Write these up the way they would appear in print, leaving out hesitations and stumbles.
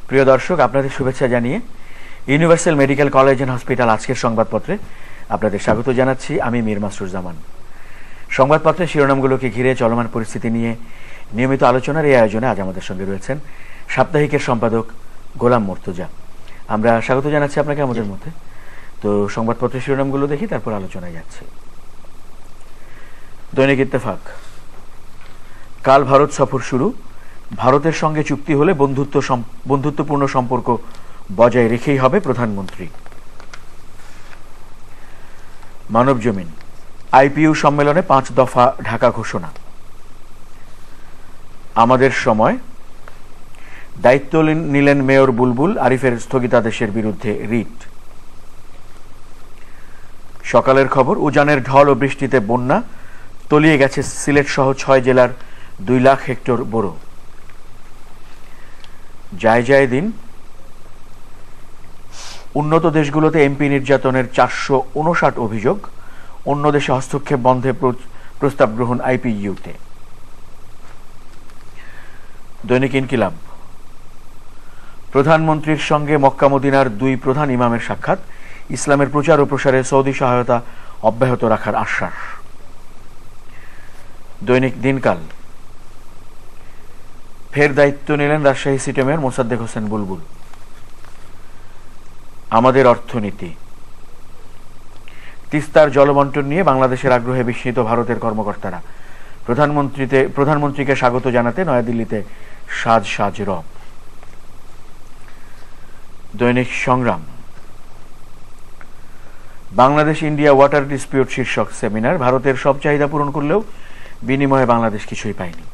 প্রিয় দর্শক, আপনাদের শুভেচ্ছা জানিয়ে universal medical college and hospital আজকের সংবাদপত্রে আপনাদের স্বাগত জানাচ্ছি। আমি মীর মাসরুর জামান। সংবাদপত্রের শিরোনামগুলোকে ঘিরে চলমান পরিস্থিতি নিয়ে নিয়মিত আলোচনার এই আয়োজনে আজ আমাদের সঙ্গে রয়েছেন সাপ্তাহিকের সম্পাদক গোলাম মর্তুজা। আমরা স্বাগত জানাচ্ছি আপনাকে আমাদের মধ্যে। তো সংবাদপত্রের শিরোনামগুলো দেখি, তারপর আলোচনায় যাচ্ছি। দৈনিক ইত্তেফাক, কাল ভারত সফর শুরু, ভারতের সঙ্গে চুক্তি হলে বন্ধুত্বপূর্ণ সম্পর্ক বজায় রেখেই হবে প্রধানমন্ত্রী। মানব জমিন, আইপিইউ সম্মেলনে 5 দফা ঢাকা ঘোষণা। আমাদের সময়, দায়িত্ব নিলেন মেয়র বুলবুল, আরিফের স্থগিতাদেশের বিরুদ্ধে রিট। সকালের খবর, উজানের ঢল ও বৃষ্টিতে বন্যা, তলিয়ে গেছে সিলেট সহ 6 জেলার 2 লাখ হেক্টর বোরো। যায় দিন, উন্নত দেশগুলোতে এমপি নির্যাতনের 459 অভিযোগ, অন্য দেশে হস্তক্ষেপ বন্ধে প্রস্তাব গ্রহণ আইপিইউতে। দৈনিক ইনকিলাব, প্রধানমন্ত্রীর সঙ্গে মক্কা মদিনার 2 প্রধান ইমামের সাক্ষাৎ, ইসলামের প্রচার ও প্রসারে সৌদি সহায়তা অব্যাহত রাখার আশ্বাস। দৈনিক দিনকাল, ফের দায়িত্ব নিলেন রাজশাহী সিটি মেয়র মোসাদ্দেক হোসেন বুলবুল। আমাদের অর্থনীতি, তিস্তার জলবন্টন নিয়ে বাংলাদেশের আগ্রহে বিস্মিত ভারতের কর্মকর্তারা, প্রধানমন্ত্রীকে স্বাগত জানাতে নয়াদিল্লিতে সাজ রব। দৈনিক সংগ্রাম, বাংলাদেশ ইন্ডিয়া ওয়াটার ডিসপিউট শীর্ষক সেমিনার, ভারতের সব চাহিদা পূরণ করলেও বিনিময়ে বাংলাদেশ কিছুই পায়নি।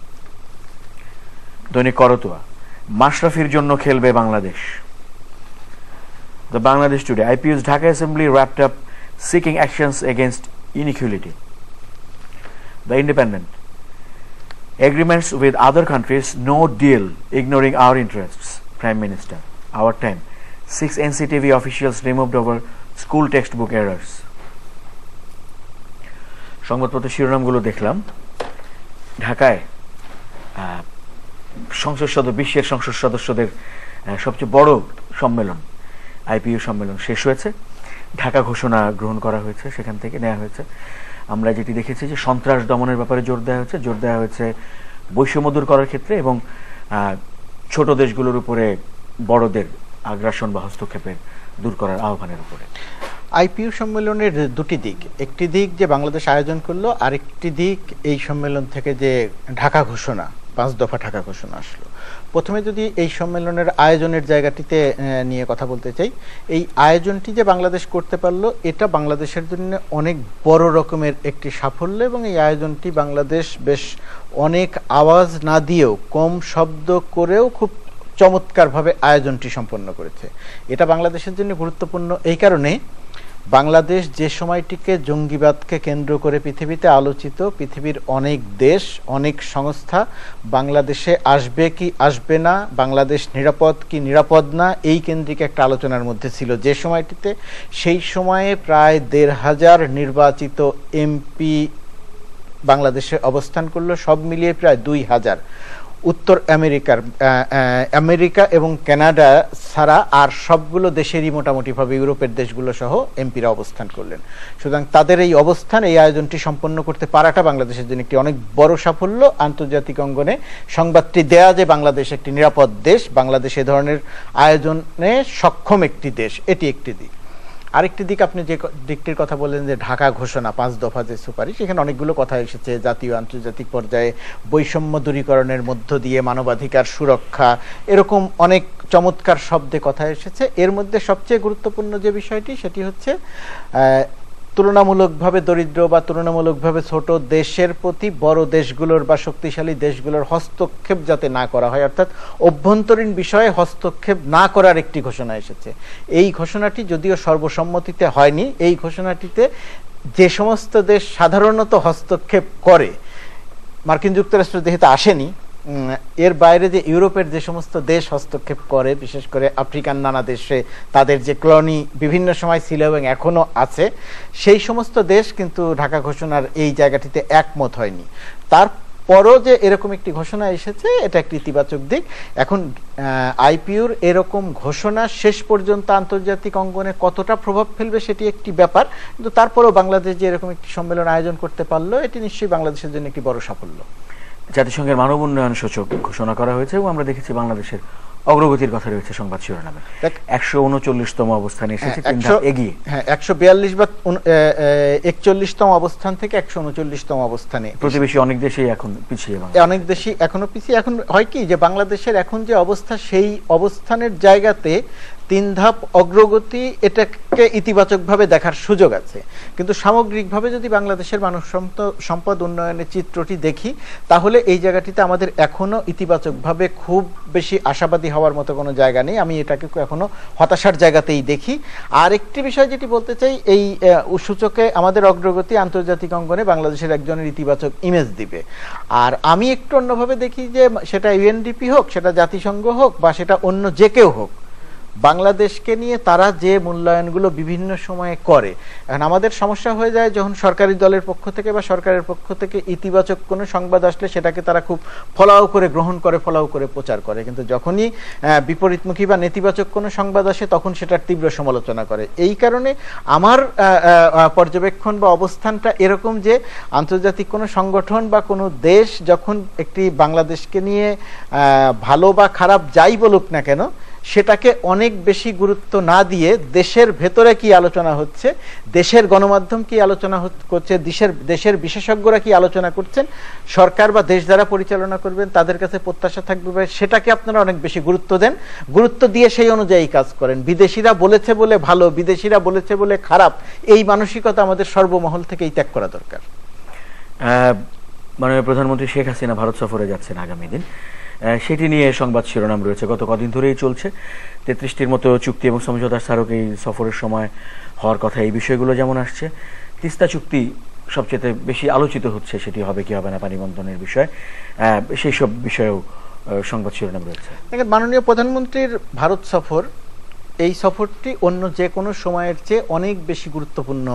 দৈনিক করতোয়া, মাশরাফির জন্য খেলবে Bangladesh. The Bangladesh today, IPU's Dhaka Assembly wrapped up seeking actions against inequality. The Independent, agreements with other countries, no deal, ignoring our interests. Prime Minister, Our Time, 6 NCTV officials removed over school textbook errors. সংবাদপত্রের শিরোনামগুলো দেখলাম। ঢাকায় বিশ্বের সংসদ সদস্যদের সবচেয়ে বড় সম্মেলন IPU সম্মেলন শেষ হয়েছে। ঢাকা ঘোষণা গ্রহণ করা হয়েছে, সেখান থেকে নেওয়া হয়েছে। আমরা যেটি দেখেছি যে সন্ত্রাস দমনের ব্যাপারে জোর দেওয়া হয়েছে বৈষম্য দূর করার ক্ষেত্রে, এবং ছোট দেশগুলোর উপরে বড়দের আগ্রাসন বা হস্তক্ষেপের দূর করার আহ্বানের উপরে। আইপিইউ সম্মেলনের 2টি দিক, একটি দিক যে বাংলাদেশ আয়োজন করলো, আরেকটি দিক এই সম্মেলন থেকে যে ঢাকা ঘোষণা, 5 দফা ঢাকা ঘোষণা আসলো। প্রথমে যদি এই সম্মেলনের আয়োজনের জায়গাটিতে নিয়ে কথা বলতে চাই, এই আয়োজনটি যে বাংলাদেশ করতে পারলো, এটা বাংলাদেশের জন্য অনেক বড় রকমের একটি সাফল্য, এবং এই আয়োজনটি বাংলাদেশ বেশ অনেক আওয়াজ না দিয়েও, কম শব্দ করেও খুব চমৎকারভাবে আয়োজনটি সম্পন্ন করেছে। এটা বাংলাদেশের জন্য গুরুত্বপূর্ণ এই কারণে, বাংলাদেশ যে সময়টিকে জঙ্গিবাদকে কেন্দ্র করে পৃথিবীতে আলোচিত, পৃথিবীর অনেক দেশ, অনেক সংস্থা বাংলাদেশে আসবে কি আসবে না, বাংলাদেশ নিরাপদ কি নিরাপদ না, এই কেন্দ্রিক একটা আলোচনার মধ্যে ছিল যে সময়টিতে। সেই সময়ে প্রায় 1,500 নির্বাচিত এমপি বাংলাদেশে অবস্থান করলো, সব মিলিয়ে প্রায় 2,000। উত্তর আমেরিকা এবং কানাডা ছাড়া আর সবগুলো দেশেরই মোটামুটিভাবে ইউরোপের দেশগুলো সহ এমপিরা অবস্থান করলেন। সুতরাং তাদের এই অবস্থান, এই আয়োজনটি সম্পন্ন করতে পারাটা বাংলাদেশের জন্য একটি অনেক বড় সাফল্য। আন্তর্জাতিক অঙ্গনে সংবাদটি দেয়া যে বাংলাদেশ একটি নিরাপদ দেশ, বাংলাদেশ এ ধরনের আয়োজনে সক্ষম একটি দেশ, এটি একটি দিক। আরেকটি দিক, আপনি যে দিকটির কথা বললেন যে ঢাকা ঘোষণা, 5 দফা যে সুপারিশ, এখানে অনেকগুলো কথা এসেছে। জাতীয় আন্তর্জাতিক পর্যায়ে বৈষম্য দূরীকরণের মধ্য দিয়ে মানবাধিকার সুরক্ষা, এরকম অনেক চমৎকার শব্দে কথা এসেছে। এর মধ্যে সবচেয়ে গুরুত্বপূর্ণ যে বিষয়টি, সেটি হচ্ছে তুলনামূলকভাবে দরিদ্র বা তুলনামূলকভাবে ছোট দেশের প্রতি বড় দেশগুলোর বা শক্তিশালী দেশগুলোর হস্তক্ষেপ যাতে না করা হয়, অর্থাৎ অভ্যন্তরীণ বিষয়ে হস্তক্ষেপ না করার একটি ঘোষণা এসেছে। এই ঘোষণাটি যদিও সর্বসম্মতিতে হয়নি, এই ঘোষণাটিতে যে সমস্ত দেশ সাধারণত হস্তক্ষেপ করে, মার্কিন যুক্তরাষ্ট্র যেহেতু আসেনি, এর বাইরে যে ইউরোপের যে সমস্ত দেশ হস্তক্ষেপ করে, বিশেষ করে আফ্রিকান নানা দেশে তাদের যে কলোনি বিভিন্ন সময় ছিল এবং এখনো আছে, সেই সমস্ত দেশ কিন্তু ঢাকা ঘোষণার এই জায়গাটিতে একমত হয়নি। তার পরও যে এরকম একটি ঘোষণা এসেছে এটা একটি ইতিবাচক দিক। এখন আইপিইউর এরকম ঘোষণা শেষ পর্যন্ত আন্তর্জাতিক অঙ্গনে কতটা প্রভাব ফেলবে সেটি একটি ব্যাপার, কিন্তু তারপরেও বাংলাদেশ যে এরকম একটি সম্মেলন আয়োজন করতে পারলো এটি নিশ্চয়ই বাংলাদেশের জন্য একটি বড় সাফল্য। জাতিসংঘের মানব উন্নয়ন সূচক ঘোষণা করা হয়েছে এবং আমরা দেখেছি বাংলাদেশের অগ্রগতির কথা রয়েছে সংবাদ শিরোনামে। 139তম অবস্থানে এসেছে, 3 ধাপ এগিয়ে। হ্যাঁ, 142 বা 41তম অবস্থান থেকে 139তম অবস্থানে। প্রতিবেশী অনেক দেশেই এখন পিছিয়ে, অনেক দেশই এখনো পিছিয়ে। এখন হয় কি যে বাংলাদেশের এখন যে অবস্থা সেই অবস্থানের জায়গাতে 3 ধাপ অগ্রগতি এটাকে ইতিবাচকভাবে দেখার সুযোগ আছে, কিন্তু সামগ্রিকভাবে যদি বাংলাদেশের মানব সম্পদ উন্নয়নের চিত্রটি দেখি তাহলে এই জায়গাটিতে আমাদের এখনো ইতিবাচকভাবে খুব বেশি আশাবাদী হওয়ার মতো কোনো জায়গা নেই। আমি এটাকে এখনো হতাশার জায়গাতেই দেখি। আর একটি বিষয় যেটি বলতে চাই, এই সূচকে আমাদের অগ্রগতি আন্তর্জাতিক অঙ্গনে বাংলাদেশের একজনের ইতিবাচক ইমেজ দিবে। আর আমি একটু অন্যভাবে দেখি যে সেটা ইউএনডিপি হোক, সেটা জাতিসংঘ হোক, বা সেটা অন্য যে কেউ হোক, বাংলাদেশকে নিয়ে তারা যে মূল্যায়নগুলো বিভিন্ন সময়ে করে, এখন আমাদের সমস্যা হয়ে যায় যখন সরকারি দলের পক্ষ থেকে বা সরকারের পক্ষ থেকে ইতিবাচক কোনো সংবাদ আসলে সেটাকে তারা খুব ফলাও করে গ্রহণ করে, ফলাও করে প্রচার করে, কিন্তু যখনই বিপরীতমুখী বা নেতিবাচক কোনো সংবাদ আসে তখন সেটার তীব্র সমালোচনা করে। এই কারণে আমার পর্যবেক্ষণ বা অবস্থানটা এরকম যে আন্তর্জাতিক কোনো সংগঠন বা কোনো দেশ যখন একটি বাংলাদেশকে নিয়ে ভালো বা খারাপ যাই বলুক না কেন সেটাকে অনেক বেশি গুরুত্ব না দিয়ে দেশের ভেতরে কি আলোচনা হচ্ছে, দেশের গণমাধ্যম কি আলোচনা করছে, দেশের বিশেষজ্ঞরা কি আলোচনা করছেন, সরকার বা দেশ যারা পরিচালনা করবেন তাদের কাছে প্রত্যাশা থাকবে, সেটাকে আপনারা অনেক বেশি গুরুত্ব দেন, গুরুত্ব দিয়ে সেই অনুযায়ী কাজ করেন। বিদেশিরা বলেছে বলে ভালো, বিদেশিরা বলেছে বলে খারাপ, এই মানসিকতা আমাদের সর্বমহল থেকেই ত্যাগ করা দরকার। মাননীয় প্রধানমন্ত্রী শেখ হাসিনা ভারত সফরে যাচ্ছেন আগামী দিন, সেটি নিয়ে সংবাদ শিরোনাম রয়েছে। গত কদিন ধরেই চলছে 33টির মতো চুক্তি এবং সমঝোতার স্মারক এই সফরের সময় হওয়ার কথা। এই বিষয়গুলো যেমন আসছে, তিস্তা চুক্তি সবচেয়ে বেশি আলোচিত হচ্ছে, সেটি হবে কি হবে না পানি বণ্টনের বিষয়, সেই সব বিষয়েও সংবাদ শিরোনাম রয়েছে। দেখেন, মাননীয় প্রধানমন্ত্রীর ভারত সফর, এই সফরটি অন্য যে কোনো সময়ের চেয়ে অনেক বেশি গুরুত্বপূর্ণ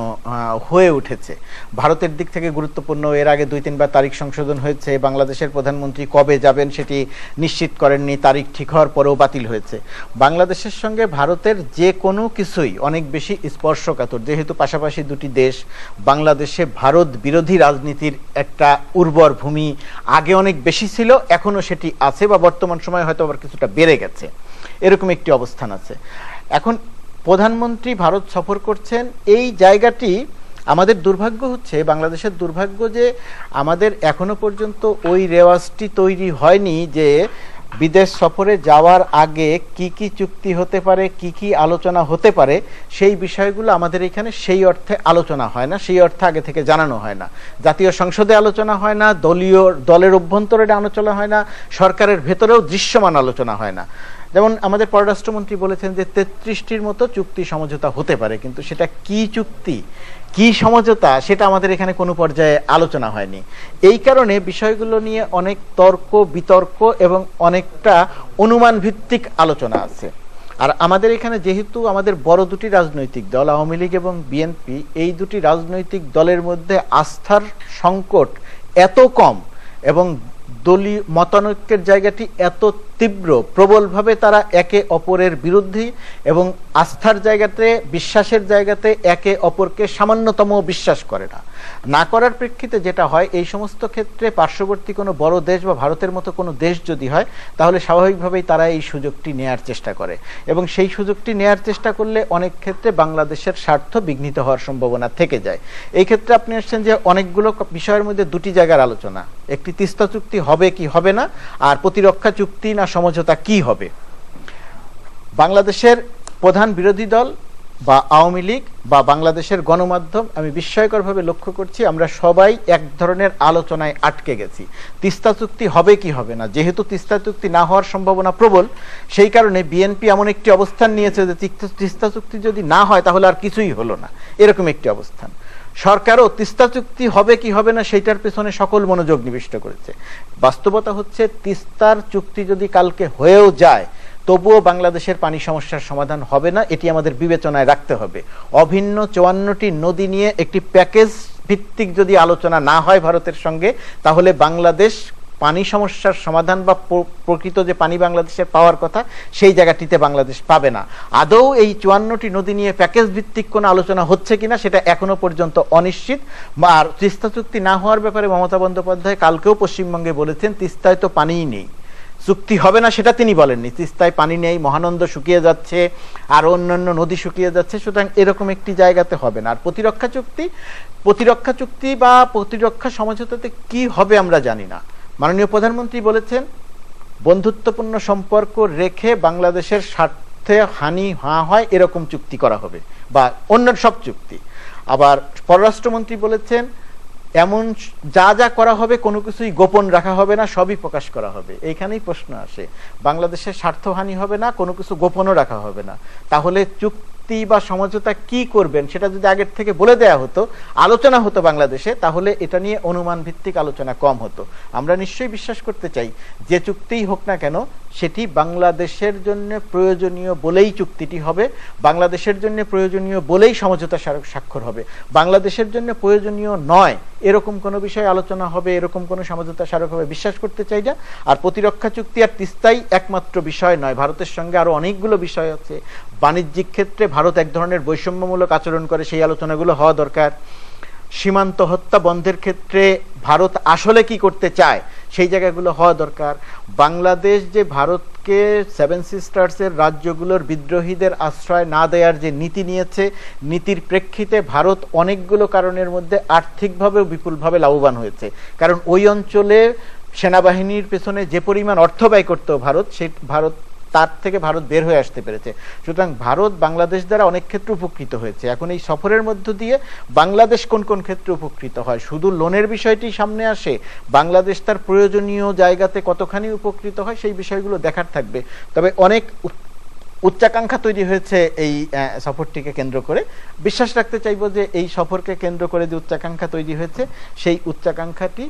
হয়ে উঠেছে। ভারতের দিক থেকে গুরুত্বপূর্ণ, এর আগে 2-3 বার তারিখ সংশোধন হয়েছে, বাংলাদেশের প্রধানমন্ত্রী কবে যাবেন সেটি নিশ্চিত করেননি, তারিখ ঠিক হওয়ার পরেও বাতিল হয়েছে। বাংলাদেশের সঙ্গে ভারতের যে কোনো কিছুই অনেক বেশি স্পর্শকাতর, যেহেতু পাশাপাশি দুটি দেশ, বাংলাদেশে ভারত বিরোধী রাজনীতির একটা উর্বর ভূমি আগে অনেক বেশি ছিল, এখনো সেটি আছে, বা বর্তমান সময়ে হয়তো আবার কিছুটা বেড়ে গেছে, এরকম একটি অবস্থান আছে। এখন প্রধানমন্ত্রী ভারত সফর করছেন, এই জায়গাটি আমাদের দুর্ভাগ্য হচ্ছে, বাংলাদেশের দুর্ভাগ্য যে আমাদের এখনো পর্যন্ত ওই রেওয়াজটি তৈরি হয়নি যে বিদেশ সফরে যাওয়ার আগে কি কি চুক্তি হতে পারে, কি কি আলোচনা হতে পারে, সেই বিষয়গুলো আমাদের এখানে সেই অর্থে আলোচনা হয় না, সেই অর্থে আগে থেকে জানানো হয় না। জাতীয় সংসদে আলোচনা হয় না, দলের অভ্যন্তরে আলোচনা হয় না, সরকারের ভেতরেও দৃশ্যমান আলোচনা হয় না। যেমন আমাদের পররাষ্ট্রমন্ত্রী বলেছেন যে 33টির মতো চুক্তি সমঝোতা হতে পারে, কিন্তু সেটা কি চুক্তি, কি সমঝোতা, সেটা আমাদের এখানে কোনো পর্যায়ে আলোচনা হয়নি। এই কারণে বিষয়গুলো নিয়ে অনেক তর্ক বিতর্ক এবং অনেকটা অনুমান ভিত্তিক আলোচনা আছে। আর আমাদের এখানে যেহেতু আমাদের বড় দুটি রাজনৈতিক দল, আওয়ামী লীগ এবং বিএনপি, এই দুটি রাজনৈতিক দলের মধ্যে আস্থার সংকট এত কম এবং দলীয় মতানৈক্যের জায়গাটি এত তীব্র, প্রবলভাবে তারা একে অপরের বিরোধী, এবং আস্থার জায়গাতে, বিশ্বাসের জায়গাতে একে অপরকে সামান্যতম বিশ্বাস করে না করার প্রেক্ষিতে যেটা হয়, এই সমস্ত ক্ষেত্রে পার্শ্ববর্তী কোনো বড় দেশ বা ভারতের মতো কোনো দেশ যদি হয়, তাহলে স্বাভাবিকভাবেই তারা এই সুযোগটি নেয়ার চেষ্টা করে, এবং সেই সুযোগটি নেয়ার চেষ্টা করলে অনেক ক্ষেত্রে বাংলাদেশের স্বার্থ বিঘ্নিত হওয়ার সম্ভাবনা থেকে যায়। এই ক্ষেত্রে আপনি আসছেন যে অনেকগুলো বিষয়ের মধ্যে দুটি জায়গার আলোচনা, একটি তিস্তা চুক্তি হবে কি হবে না, আর প্রতিরক্ষা চুক্তি না সমঝোতা কি হবে। বাংলাদেশের প্রধান বিরোধী দল বা আওয়ামী লীগ বা বাংলাদেশের গণমাধ্যম, আমি বিস্ময়করভাবে লক্ষ্য করছি, আমরা সবাই এক ধরনের আলোচনায় আটকে গেছি, তিস্তা চুক্তি হবে কি হবে না। যেহেতু তিস্তা চুক্তি না হওয়ার সম্ভাবনা প্রবল, সেই কারণে বিএনপি এমন একটি অবস্থান নিয়েছে যে তিস্তা চুক্তি যদি না হয় তাহলে আর কিছুই হলো না, এরকম একটি অবস্থান। সরকারও তিস্তা চুক্তি হবে কি হবে না সেইটার পেছনে সকল মনোযোগ নিবিষ্ট করেছে। বাস্তবতা হচ্ছে, তিস্তার চুক্তি যদি কালকে হয়েও যায়, তবুও বাংলাদেশের পানি সমস্যার সমাধান হবে না, এটি আমাদের বিবেচনায় রাখতে হবে। অভিন্ন 54টি নদী নিয়ে একটি প্যাকেজ ভিত্তিক যদি আলোচনা না হয় ভারতের সঙ্গে, তাহলে বাংলাদেশ পানি সমস্যার সমাধান বা প্রকৃত যে পানি বাংলাদেশের পাওয়ার কথা সেই জায়গাটিতে বাংলাদেশ পাবে না। আদৌ এই 54টি নদী নিয়ে প্যাকেজ ভিত্তিক কোনো আলোচনা হচ্ছে কিনা সেটা এখনো পর্যন্ত অনিশ্চিত। আর তিস্তা চুক্তি না হওয়ার ব্যাপারে মমতা বন্দ্যোপাধ্যায় কালকেও পশ্চিমবঙ্গে বলেছেন তিস্তায় তো পানিই নেই, চুক্তি হবে না সেটা তিনি বলেননি। তিস্তায় পানি নেই, মহানন্দ শুকিয়ে যাচ্ছে, আর অন্যান্য নদী শুকিয়ে যাচ্ছে, সুতরাং এরকম একটি জায়গাতে হবে না। আর প্রতিরক্ষা চুক্তি বা প্রতিরক্ষা সমঝোতাতে কি হবে আমরা জানি না। মাননীয় প্রধানমন্ত্রী বলেছেন বন্ধুত্বপূর্ণ সম্পর্ক রেখে বাংলাদেশের স্বার্থে হানি না হয় এরকম চুক্তি করা হবে, বা অন্য সব চুক্তি। আবার পররাষ্ট্রমন্ত্রী বলেছেন এমন যা যা করা হবে কোনো কিছুই গোপন রাখা হবে না, সবই প্রকাশ করা হবে। এইখানেই প্রশ্ন আসে, বাংলাদেশের স্বার্থহানি হবে না, কোনো কিছু গোপনও রাখা হবে না, তাহলে চুক্তি বা সমঝোতা কি করবেন সেটা যদি আগের থেকে বলে দেয়া হতো, আলোচনা হতো বাংলাদেশে, তাহলে এটা নিয়ে অনুমান ভিত্তিক আলোচনা কম হতো। আমরা নিশ্চয়ই বিশ্বাস করতে চাই যে চুক্তিই হোক না কেন সেটি বাংলাদেশের জন্য প্রয়োজনীয় বলেই চুক্তিটি হবে, বাংলাদেশের জন্য প্রয়োজনীয় বলেই সমঝোতা স্বাক্ষর হবে। বাংলাদেশের জন্য প্রয়োজনীয় নয় এরকম কোনো বিষয় আলোচনা হবে, এরকম কোনো সমঝোতা স্মারক হবে বিশ্বাস করতে চাই না। আর প্রতিরক্ষা চুক্তি আর তিস্তাই একমাত্র বিষয় নয়, ভারতের সঙ্গে আরো অনেকগুলো বিষয় আছে। বাণিজ্যিক ক্ষেত্রে ভারত এক ধরনের বৈষম্যমূলক আচরণ করে, সেই আলোচনাগুলো হওয়া দরকার। সীমান্ত হত্যা বন্ধের ক্ষেত্রে ভারত আসলে কি করতে চায় সেই জায়গাগুলো হওয়া দরকার। বাংলাদেশ যে ভারতকে 7 সিস্টার্সের রাজ্যগুলোর বিদ্রোহীদের আশ্রয় না দেওয়ার যে নীতি নিয়েছে, নীতির প্রেক্ষিতে ভারত অনেকগুলো কারণের মধ্যে আর্থিকভাবেও বিপুলভাবে লাভবান হয়েছে। কারণ ওই অঞ্চলে সেনাবাহিনীর পেছনে যে পরিমাণ অর্থ ব্যয় করত ভারত তার থেকে ভারত বের হয়ে আসতে পেরেছে। সুতরাং ভারত বাংলাদেশ দ্বারা অনেক ক্ষেত্রে উপকৃত হয়েছে। এখন এই সফরের মধ্য দিয়ে বাংলাদেশ কোন কোন ক্ষেত্রে উপকৃত হয়, শুধু লোনের বিষয়টি সামনে আসে, বাংলাদেশ তার প্রয়োজনীয় জায়গাতে কতখানি উপকৃত হয় সেই বিষয়গুলো দেখার থাকবে। তবে অনেক উচ্চাকাঙ্ক্ষা তৈরি হয়েছে এই সফরটিকে কেন্দ্র করে। বিশ্বাস রাখতে চাইব যে এই সফরকে কেন্দ্র করে যে উচ্চাকাঙ্ক্ষা তৈরি হয়েছে সেই উচ্চাকাঙ্ক্ষাটি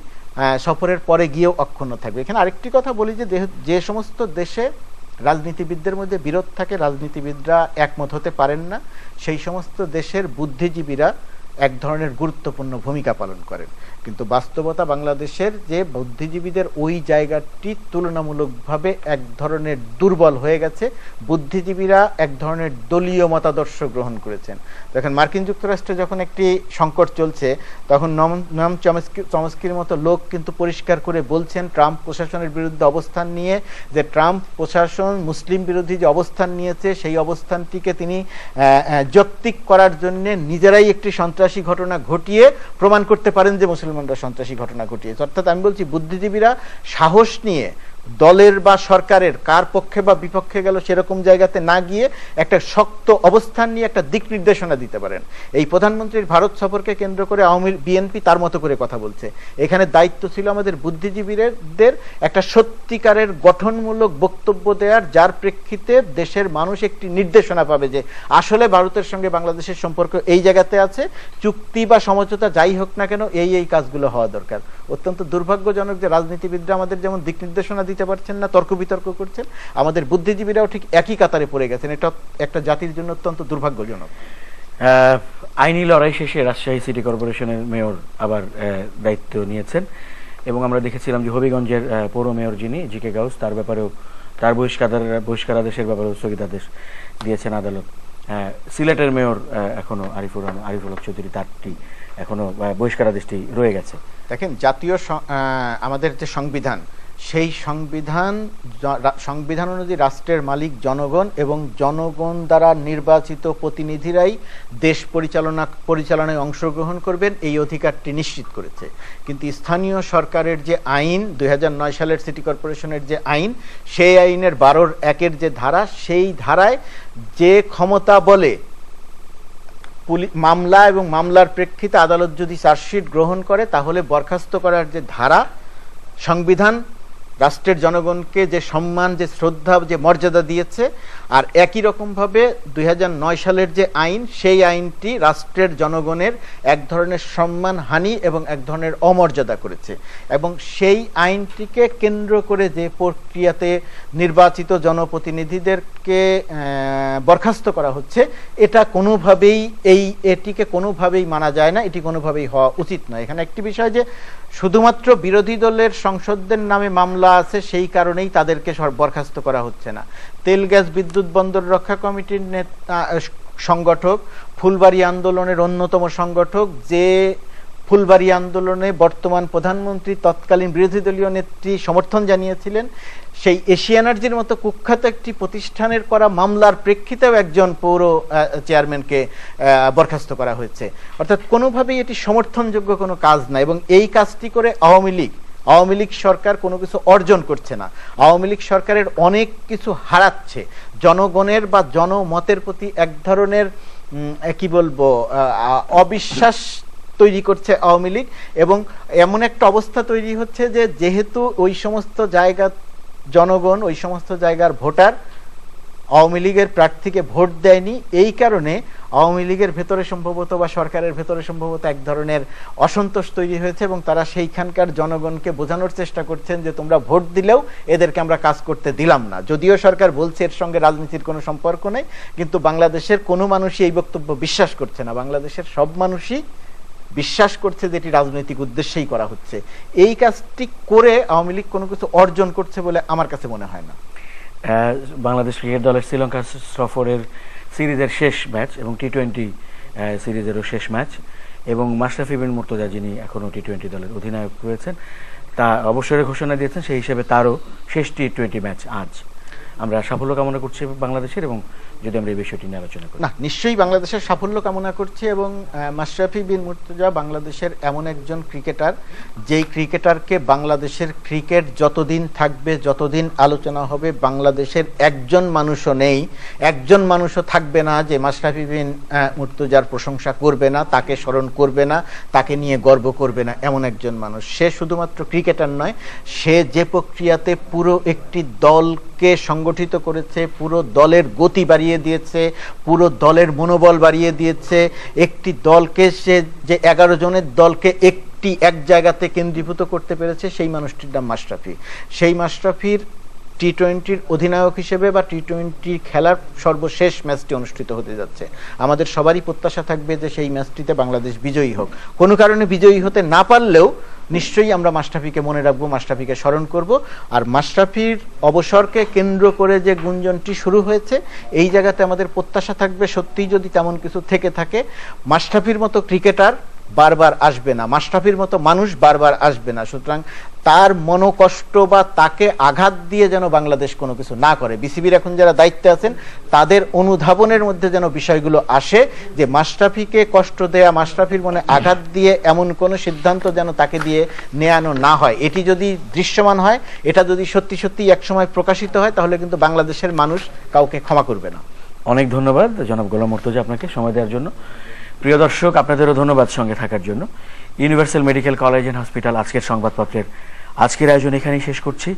সফরের পরে গিয়েও অক্ষুণ্ণ থাকবে। এখানে আরেকটি কথা বলি যে সমস্ত দেশে রাজনীতিবিদদের মধ্যে বিরোধ থাকে, রাজনীতিবিদরা একমত হতে পারেন না, সেই সমস্ত দেশের বুদ্ধিজীবীরা এক ধরনের গুরুত্বপূর্ণ ভূমিকা পালন করেন। কিন্তু বাস্তবতা বাংলাদেশের যে বুদ্ধিজীবীদের ওই জায়গাটি তুলনামূলকভাবে এক ধরনের দুর্বল হয়ে গেছে। বুদ্ধিজীবীরা এক ধরনের দলীয় মতাদর্শ গ্রহণ করেছেন। দেখেন মার্কিন যুক্তরাষ্ট্রে যখন একটি সংকট চলছে তখন নম চমস্কির মতো লোক কিন্তু পরিষ্কার করে বলছেন ট্রাম্প প্রশাসনের বিরুদ্ধে অবস্থান নিয়ে, যে ট্রাম্প প্রশাসন মুসলিম বিরোধী যে অবস্থান নিয়েছে সেই অবস্থানটিকে তিনি যৌক্তিক করার জন্য নিজেরাই একটি সন্ত্রাসী ঘটনা ঘটিয়ে প্রমাণ করতে পারেন যে মুসলমানরা সন্ত্রাসী ঘটনা ঘটিয়েছে। অর্থাৎ আমি বলছি বুদ্ধিজীবীরা সাহস নিয়ে দলের বা সরকারের কার পক্ষে বা বিপক্ষে গেল সেরকম জায়গাতে না গিয়ে একটা শক্ত অবস্থান নিয়ে একটা দিক নির্দেশনা দিতে পারেন। এই প্রধানমন্ত্রীর ভারত সফরকে কেন্দ্র করে বিএনপি তার মতো করে কথা বলছে। এখানে দায়িত্ব ছিল আমাদের বুদ্ধিজীবীদের একটা সত্যিকারের গঠনমূলক বক্তব্য দেওয়ার, যার প্রেক্ষিতে দেশের মানুষ একটি নির্দেশনা পাবে যে আসলে ভারতের সঙ্গে বাংলাদেশের সম্পর্ক এই জায়গাতে আছে, চুক্তি বা সমঝোতা যাই হোক না কেন এই কাজগুলো হওয়া দরকার। অত্যন্ত দুর্ভাগ্যজনক যে রাজনীতিবিদরা আমাদের যেমন দিক নির্দেশনা দিতে পারছেন না, তর্ক বিতর্ক করছেন, আমাদের বুদ্ধিজীবীরাও ঠিক একই কাতারে পড়ে গেছেন। এটা একটা জাতির জন্য অত্যন্ত দুর্ভাগ্যজনক। আইনি লড়াই শেষে রাজশাহী সিটি কর্পোরেশনের মেয়র আবার দায়িত্ব নিয়েছেন এবং আমরা দেখেছিলাম যে হবিগঞ্জের পৌর মেয়র যিনি জিকে গাউস, তার ব্যাপারেও তার বহিষ্কারাদেশের ব্যাপারেও স্থগিতাদেশ দিয়েছেন আদালত। সিলেটের মেয়র এখনো আরিফুল হক চৌধুরী, তারটি এখনো বহিষ্কারাদেশটি রয়ে গেছে। দেখেন জাতীয় আমাদের যে সংবিধান, সেই সংবিধান অনুযায়ী রাষ্ট্রের মালিক জনগণ এবং জনগণ দ্বারা নির্বাচিত প্রতিনিধিরাই দেশ পরিচালনায় অংশগ্রহণ করবেন, এই অধিকারটি নিশ্চিত করেছে। কিন্তু স্থানীয় সরকারের যে আইন 2009 সালের সিটি কর্পোরেশনের যে আইন, সেই আইনের 12(1) যে ধারা, সেই ধারায় যে ক্ষমতা বলে মামলা এবং মামলার প্রেক্ষিতে আদালত যদি চার্জশিট গ্রহণ করে তাহলে বরখাস্ত করার যে ধারা সংবিধান রাষ্ট্রের জনগণকে যে সম্মান, যে শ্রদ্ধা, যে মর্যাদা দিয়েছে, আর একই রকমভাবে 2009 সালের যে আইন, সেই আইনটি রাষ্ট্রের জনগণের এক ধরনের সম্মানহানি এবং এক ধরনের অমর্যাদা করেছে। এবং সেই আইনটিকে কেন্দ্র করে যে প্রক্রিয়াতে নির্বাচিত জনপ্রতিনিধিদেরকে বরখাস্ত করা হচ্ছে, এটা কোনোভাবেই এটিকে কোনোভাবেই মানা যায় না, এটি কোনোভাবেই হওয়া উচিত নয়। এখানে একটি বিষয় যে শুধুমাত্র বিরোধী দলের সংসদদের নামে মামলা আছে, সেই কারণেই তাদেরকে বরখাস্ত করা হচ্ছে না। তেল গ্যাস বিদ্যুৎ বন্দর রক্ষা কমিটির সংগঠক, ফুলবাড়ী আন্দোলনের অন্যতম সংগঠক, যে ফুলবাড়ী আন্দোলনে বর্তমান প্রধানমন্ত্রী তৎকালীন বিরোধী দলীয় নেত্রী সমর্থন জানিয়েছিলেন, সেই এশিয়া এনার্জির মতো কুখ্যাত একটি প্রতিষ্ঠানের করা মামলার প্রেক্ষিতেও একজন পৌর চেয়ারম্যানকে বরখাস্ত করা হয়েছে। অর্থাৎ কোনোভাবেই এটি সমর্থনযোগ্য কোনো কাজ না। এবং এই কাজটি করে আওয়ামী লীগ সরকার কোনো কিছু অর্জন করছে না। আওয়ামী লীগ সরকারের অনেক কিছু হারাচ্ছে। জনগণের বা জনমতের প্রতি এক ধরনের কি বলবো অবিশ্বাস তৈরি করছে আওয়ামী লীগ। এবং এমন একটা অবস্থা তৈরি হচ্ছে যে যেহেতু ওই সমস্ত জায়গার জনগণ, ওই সমস্ত জায়গার ভোটার আওয়ামী লীগের প্রার্থীকে ভোট দেয়নি, এই কারণে আওয়ামী লীগের ভেতরে সম্ভবত বা সরকারের ভেতরে সম্ভবত এক ধরনের অসন্তোষ তৈরি হয়েছে এবং তারা সেইখানকার জনগণকে বোঝানোর চেষ্টা করছেন যে তোমরা ভোট দিলেও এদেরকে আমরা কাজ করতে দিলাম না। যদিও সরকার বলছে এর সঙ্গে রাজনীতির কোনো সম্পর্ক নেই, কিন্তু বাংলাদেশের কোনো মানুষই এই বক্তব্য বিশ্বাস করছে না। বাংলাদেশের সব মানুষই বিশ্বাস করছে যে এটি রাজনৈতিক উদ্দেশ্যেই করা হচ্ছে। এই কাজটি করে আওয়ামী লীগ কোনো কিছু অর্জন করছে বলে আমার কাছে মনে হয় না। বাংলাদেশ ক্রিকেট দলের শ্রীলঙ্কা সফরের সিরিজের শেষ ম্যাচ এবং টি-20 সিরিজেরও শেষ ম্যাচ, এবং মাশরাফি বিন মুর্তজা যিনি এখনও টি-20 দলের অধিনায়ক রয়েছেন, তা অবসরের ঘোষণা দিয়েছেন। সেই হিসেবে তারও শেষ টি-20 ম্যাচ আজ। আমরা সাফল্য কামনা করছি বাংলাদেশের, এবং যদি আমরা এই বিষয়টি নিয়ে আলোচনা করি, না নিশ্চয়ই বাংলাদেশের সাফল্য কামনা করছি। এবং মাশরাফি বিন মুর্তজা বাংলাদেশের এমন একজন ক্রিকেটার, যেই ক্রিকেটারকে বাংলাদেশের ক্রিকেট যতদিন থাকবে, যতদিন আলোচনা হবে, বাংলাদেশের একজন মানুষও থাকবে না যে মাশরাফি বিন মুর্তজার প্রশংসা করবে না, তাকে স্মরণ করবে না, তাকে নিয়ে গর্ব করবে না। এমন একজন মানুষ। সে শুধুমাত্র ক্রিকেটার নয়, সে যে প্রক্রিয়াতে পুরো একটি দলকে সংগঠিত করেছে, পুরো দলের গতি বাড়িয়ে দিয়েছে, পুরো দলের মনোবল বাড়িয়ে দিয়েছে, একটি দলকে সে যে 11 জনের দলকে এক জায়গাতে কেন্দ্রীভূত করতে পেরেছে, সেই মানুষটির নাম মাশরাফি। সেই মাশরাফির টি-20 অধিনায়ক হিসেবে বা টি-20 খেলার সর্বশেষ ম্যাচটি অনুষ্ঠিত হতে যাচ্ছে। আমাদের সবারই প্রত্যাশা থাকবে যে সেই ম্যাচটিতে বাংলাদেশ বিজয়ী হোক। কোনো কারণে বিজয়ী হতে না পারলেও নিশ্চয়ই আমরা মাশরাফিকে মনে রাখবো, মাশরাফিকে স্মরণ করব। আর মাশরাফির অবসরকে কেন্দ্র করে যে গুঞ্জনটি শুরু হয়েছে, এই জায়গাতে আমাদের প্রত্যাশা থাকবে সত্যিই যদি তেমন কিছু থেকে থাকে, মাশরাফির মতো ক্রিকেটার বারবার আসবে না, মাশরাফির মতো মানুষ বারবার আসবে না। সুতরাং তার মনোকষ্ট বা তাকে আঘাত দিয়ে যেন বাংলাদেশ কোনো কিছু না করে। বিসিবির এখন যারা দায়িত্বে আছেন তাদের অনুধাবনের মধ্যে যেন বিষয়গুলো আসে যে মাশরাফিকে কষ্ট দেয়া, মাশরাফির মনে আঘাত দিয়ে এমন কোনো সিদ্ধান্ত যেন তাকে দিয়ে নেয়ানো না হয়। এটি যদি দৃশ্যমান হয়, এটা যদি সত্যি সত্যি একসময় প্রকাশিত হয়, তাহলে কিন্তু বাংলাদেশের মানুষ কাউকে ক্ষমা করবে না। অনেক ধন্যবাদ জনাব গোলাম মুর্তজা আপনাকে সময় দেওয়ার জন্য। প্রিয় দর্শক, আপনাদেরও ধন্যবাদ সঙ্গে থাকার জন্য। Universal medical college and hospital আজকের সংবাদপত্রের আজকের আয়োজন এখানেই শেষ করছি।